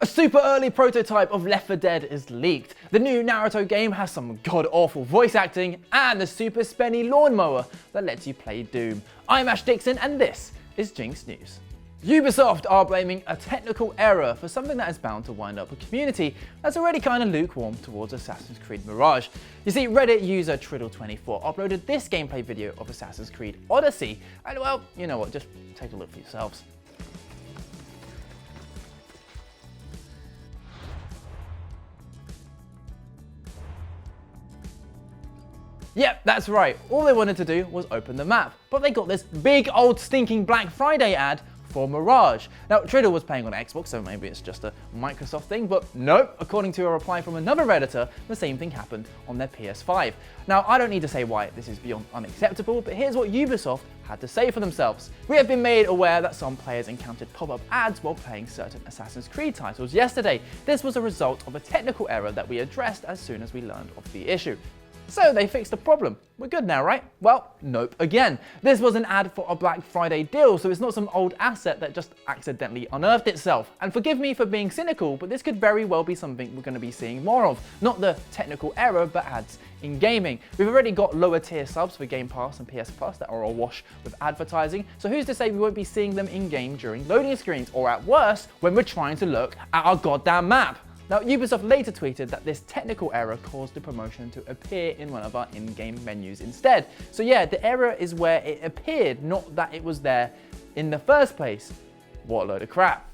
A super early prototype of Left 4 Dead is leaked. The new Naruto game has some god-awful voice acting and the super spenny lawnmower that lets you play Doom. I'm Ash Dixon and this is GINX News. Ubisoft are blaming a technical error for something that is bound to wind up a community that's already kind of lukewarm towards Assassin's Creed Mirage. You see, Reddit user Triddle24 uploaded this gameplay video of Assassin's Creed Odyssey, and well, you know what, just take a look for yourselves. Yep, that's right, all they wanted to do was open the map, but they got this big old stinking Black Friday ad for Mirage. Now, Triddle was playing on Xbox, so maybe it's just a Microsoft thing, but nope, according to a reply from another Redditor, the same thing happened on their PS5. Now, I don't need to say why this is beyond unacceptable, but here's what Ubisoft had to say for themselves. We have been made aware that some players encountered pop-up ads while playing certain Assassin's Creed titles yesterday. This was a result of a technical error that we addressed as soon as we learned of the issue. So they fixed the problem. We're good now, right? Well, nope again. This was an ad for a Black Friday deal, so it's not some old asset that just accidentally unearthed itself. And forgive me for being cynical, but this could very well be something we're going to be seeing more of. Not the technical error, but ads in gaming. We've already got lower tier subs for Game Pass and PS Plus that are awash with advertising, so who's to say we won't be seeing them in-game during loading screens, or at worst, when we're trying to look at our goddamn map. Now, Ubisoft later tweeted that this technical error caused the promotion to appear in one of our in-game menus instead. So yeah, the error is where it appeared, not that it was there in the first place. What a load of crap.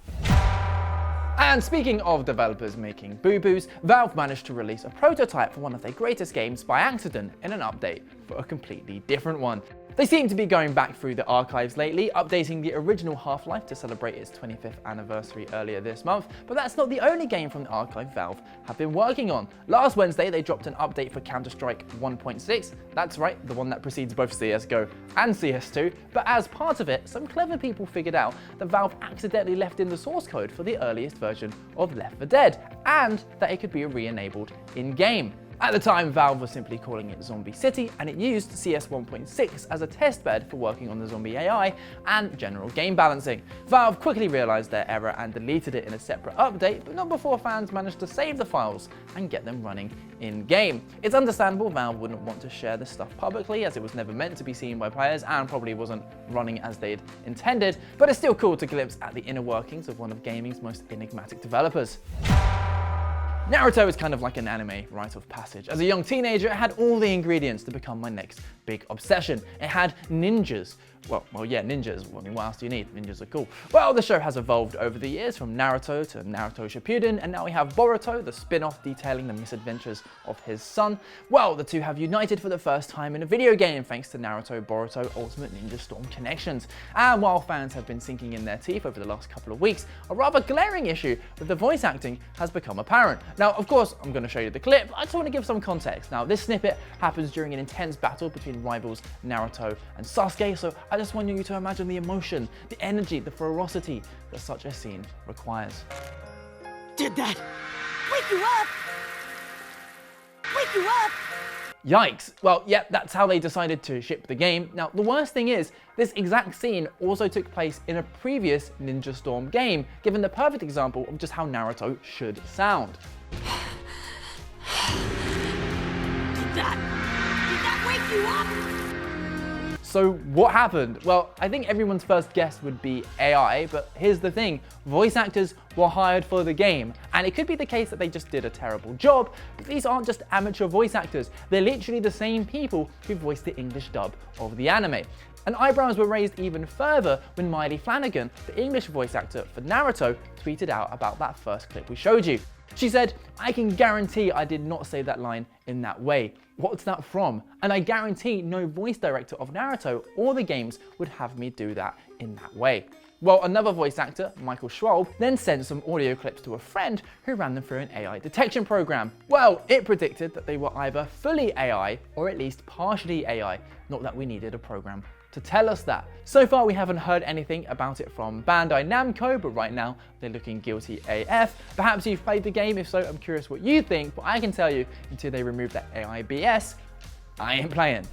And speaking of developers making boo-boos, Valve managed to release a prototype for one of their greatest games by accident in an update for a completely different one. They seem to be going back through the archives lately, updating the original Half-Life to celebrate its 25th anniversary earlier this month, but that's not the only game from the archive Valve have been working on. Last Wednesday, they dropped an update for Counter-Strike 1.6, that's right, the one that precedes both CSGO and CS2, but as part of it, some clever people figured out that Valve accidentally left in the source code for the earliest version of Left 4 Dead, and that it could be re-enabled in-game. At the time, Valve was simply calling it Zombie City, and it used CS 1.6 as a testbed for working on the zombie AI and general game balancing. Valve quickly realized their error and deleted it in a separate update, but not before fans managed to save the files and get them running in-game. It's understandable Valve wouldn't want to share this stuff publicly, as it was never meant to be seen by players and probably wasn't running as they'd intended, but it's still cool to glimpse at the inner workings of one of gaming's most enigmatic developers. Naruto is kind of like an anime rite of passage. As a young teenager, it had all the ingredients to become my next big obsession. It had ninjas. Well, yeah, ninjas. I mean, what else do you need? Ninjas are cool. Well, the show has evolved over the years from Naruto to Naruto Shippuden, and now we have Boruto, the spin-off detailing the misadventures of his son. Well, the two have united for the first time in a video game thanks to Naruto Boruto Ultimate Ninja Storm connections. And while fans have been sinking in their teeth over the last couple of weeks, a rather glaring issue with the voice acting has become apparent. Now, of course, I'm going to show you the clip, but I just want to give some context. Now, this snippet happens during an intense battle between rivals Naruto and Sasuke, so I just want you to imagine the emotion, the energy, the ferocity that such a scene requires. Did that wake you up? Wake you up? Yikes. Well, yeah, that's how they decided to ship the game. Now, the worst thing is, this exact scene also took place in a previous Ninja Storm game, giving the perfect example of just how Naruto should sound. Did that wake you up? So what happened? Well, I think everyone's first guess would be AI, but here's the thing, voice actors were hired for the game, and it could be the case that they just did a terrible job, but these aren't just amateur voice actors, they're literally the same people who voiced the English dub of the anime. And eyebrows were raised even further when Miley Flanagan, the English voice actor for Naruto, tweeted out about that first clip we showed you. She said, "I can guarantee I did not say that line in that way. What's that from? And I guarantee no voice director of Naruto or the games would have me do that in that way." Well, another voice actor, Michael Schwalb, then sent some audio clips to a friend who ran them through an AI detection program. Well, it predicted that they were either fully AI or at least partially AI, not that we needed a program to tell us that. So far, we haven't heard anything about it from Bandai Namco, but right now they're looking guilty AF. Perhaps you've played the game, if so, I'm curious what you think, but I can tell you, until they remove that AI BS, I ain't playing.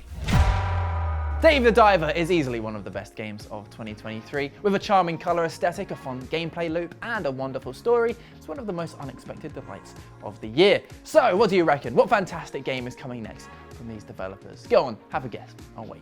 Dave the Diver is easily one of the best games of 2023. With a charming color aesthetic, a fun gameplay loop, and a wonderful story, it's one of the most unexpected delights of the year. So, what do you reckon? What fantastic game is coming next from these developers? Go on, have a guess. I'll wait.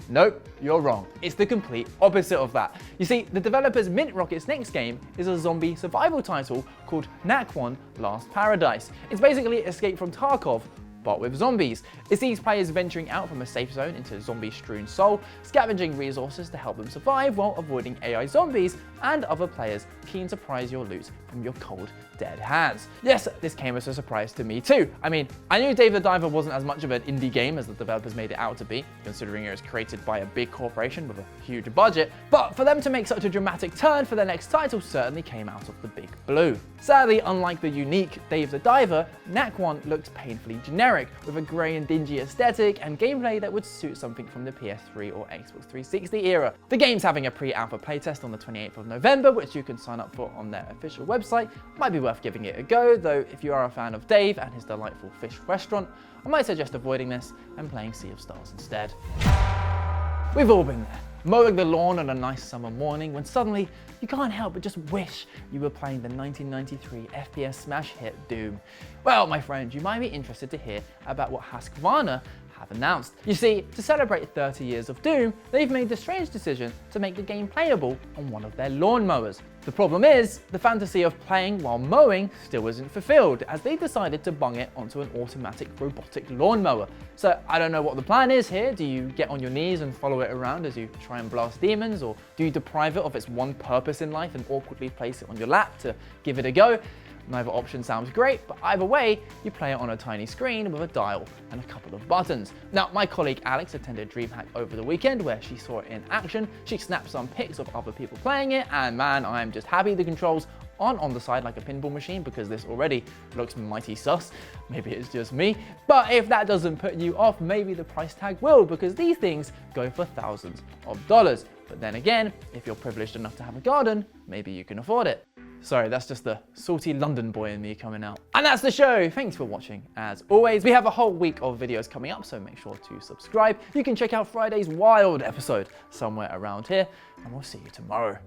Nope, you're wrong. It's the complete opposite of that. You see, the developers Mint Rocket's next game is a zombie survival title called Nakwon: Last Paradise. It's basically Escape from Tarkov, but with zombies. It sees players venturing out from a safe zone into zombie-strewn Seoul, scavenging resources to help them survive while avoiding AI zombies and other players keen to prize your loot from your cold, dead hands. Yes, this came as a surprise to me too. I mean, I knew Dave the Diver wasn't as much of an indie game as the developers made it out to be, considering it was created by a big corporation with a huge budget, but for them to make such a dramatic turn for their next title certainly came out of the big blue. Sadly, unlike the unique Dave the Diver, Nakwon looks painfully generic, with a grey and dingy aesthetic and gameplay that would suit something from the PS3 or Xbox 360 era. The game's having a pre-alpha playtest on the 28th of November, which you can sign up for on their official website. Might be worth giving it a go, though if you are a fan of Dave and his delightful fish restaurant, I might suggest avoiding this and playing Sea of Stars instead. We've all been there, mowing the lawn on a nice summer morning when suddenly you can't help but just wish you were playing the 1993 FPS smash hit Doom. Well, my friend, you might be interested to hear about what Husqvarna have announced. You see, to celebrate 30 years of Doom, they've made the strange decision to make the game playable on one of their lawnmowers. The problem is, the fantasy of playing while mowing still isn't fulfilled, as they decided to bung it onto an automatic robotic lawnmower. So I don't know what the plan is here. Do you get on your knees and follow it around as you try and blast demons, or do you deprive it of its one purpose in life and awkwardly place it on your lap to give it a go? Neither option sounds great, but either way, you play it on a tiny screen with a dial and a couple of buttons. Now, my colleague Alex attended DreamHack over the weekend where she saw it in action. She snapped some pics of other people playing it, and man, I'm just happy the controls aren't on the side like a pinball machine, because this already looks mighty sus. Maybe it's just me. But if that doesn't put you off, maybe the price tag will, because these things go for thousands of dollars. But then again, if you're privileged enough to have a garden, maybe you can afford it. Sorry, that's just the salty London boy in me coming out. And that's the show. Thanks for watching. As always, we have a whole week of videos coming up, so make sure to subscribe. You can check out Friday's wild episode somewhere around here, and we'll see you tomorrow.